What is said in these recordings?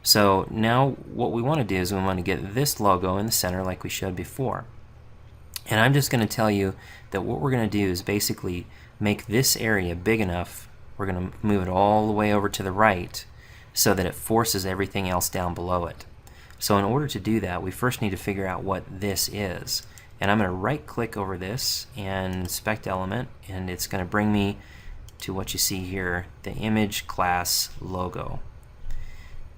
So now what we want to do is we want to get this logo in the center like we showed before. And I'm just going to tell you that what we're going to do is basically make this area big enough. We're going to move it all the way over to the right so that it forces everything else down below it. So in order to do that, we first need to figure out what this is. And I'm going to right click over this and inspect element, and it's going to bring me to what you see here, the image class logo.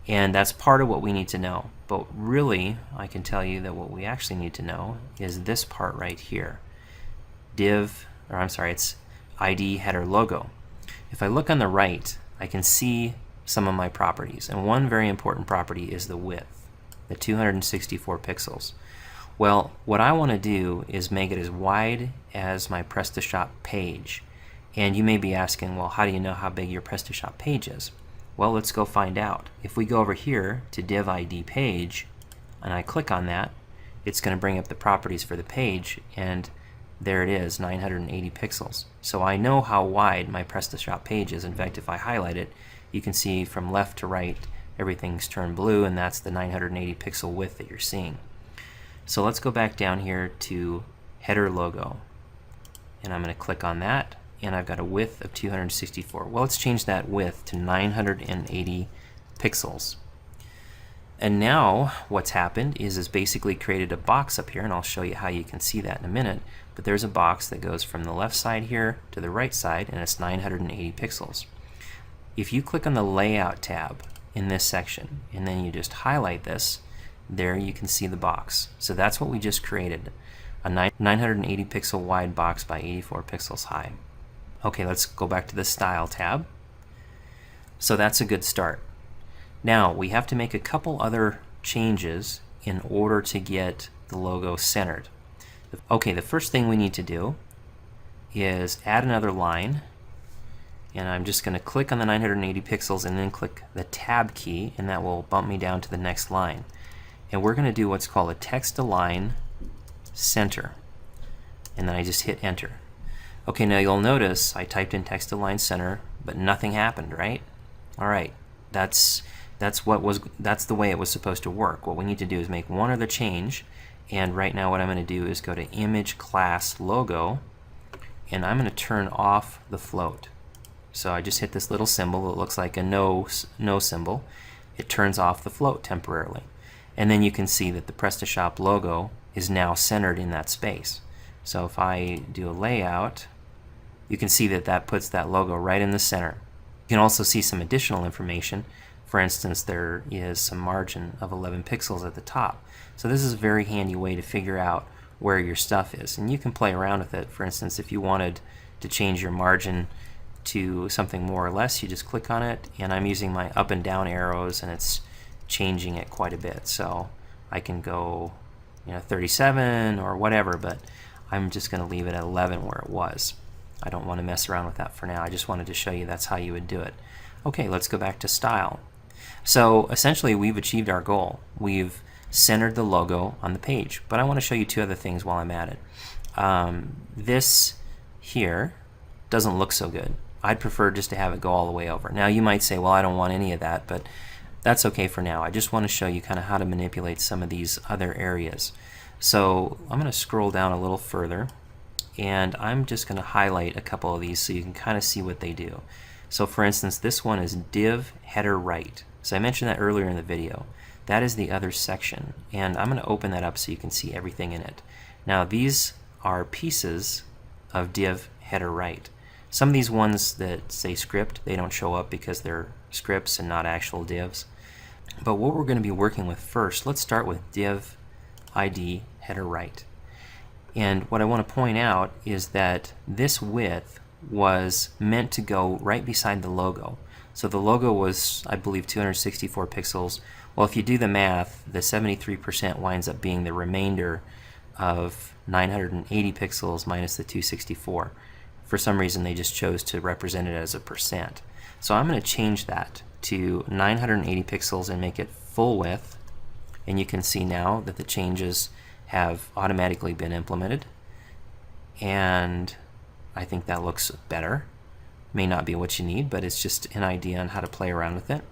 And that's part of what we need to know. But really, I can tell you that what we actually need to know is this part right here. It's ID header logo. If I look on the right, I can see some of my properties. And one very important property is the width, the 264 pixels. Well, what I want to do is make it as wide as my PrestaShop page. And you may be asking, well, how do you know how big your PrestaShop page is? Well, let's go find out. If we go over here to div ID page and I click on that, it's going to bring up the properties for the page, and there it is, 980 pixels. So I know how wide my PrestaShop page is. In fact, if I highlight it, you can see from left to right everything's turned blue, and that's the 980 pixel width that you're seeing. So let's go back down here to header logo, and I'm going to click on that, and I've got a width of 264. Well, let's change that width to 980 pixels. And now what's happened is it's basically created a box up here, and I'll show you how you can see that in a minute. But there's a box that goes from the left side here to the right side, and it's 980 pixels. If you click on the Layout tab in this section, and then you just highlight this, there you can see the box. So that's what we just created, a 980 pixel wide box by 84 pixels high. Okay, let's go back to the Style tab. So that's a good start. Now we have to make a couple other changes in order to get the logo centered. Okay, the first thing we need to do is add another line, and I'm just going to click on the 980 pixels and then click the Tab key, and that will bump me down to the next line. And we're going to do what's called a text align center, and then I just hit enter. Okay, now you'll notice I typed in text align center, but nothing happened, right? All right, that's the way it was supposed to work. What we need to do is make one other change, and right now what I'm going to do is go to image class logo, and I'm going to turn off the float. So I just hit this little symbol that looks like a no symbol. It turns off the float temporarily, and then you can see that the PrestaShop logo is now centered in that space. So if I do a layout, you can see that that puts that logo right in the center. You can also see some additional information. For instance, there is some margin of 11 pixels at the top. So this is a very handy way to figure out where your stuff is. And you can play around with it. For instance, if you wanted to change your margin to something more or less, you just click on it, and I'm using my up and down arrows, and it's changing it quite a bit. So I can go 37 or whatever, but I'm just going to leave it at 11 where it was. I don't want to mess around with that for now. I just wanted to show you that's how you would do it. Okay, let's go back to style. So essentially we've achieved our goal. We've centered the logo on the page, but I want to show you two other things while I'm at it. This here doesn't look so good. I'd prefer just to have it go all the way over. Now you might say, well, I don't want any of that, but that's okay for now. I just want to show you kind of how to manipulate some of these other areas. So I'm going to scroll down a little further, and I'm just going to highlight a couple of these so you can kind of see what they do. So for instance, this one is div header right. So I mentioned that earlier in the video. That is the other section, and I'm going to open that up so you can see everything in it. Now these are pieces of div header right. Some of these ones that say script, they don't show up because they're scripts and not actual divs. But what we're going to be working with first, let's start with div ID header right. And what I want to point out is that this width was meant to go right beside the logo. So the logo was, I believe, 264 pixels. Well, if you do the math, the 73% winds up being the remainder of 980 pixels minus the 264. For some reason, they just chose to represent it as a percent. So I'm going to change that to 980 pixels and make it full width. And you can see now that the changes have automatically been implemented. And I think that looks better. May not be what you need, but it's just an idea on how to play around with it.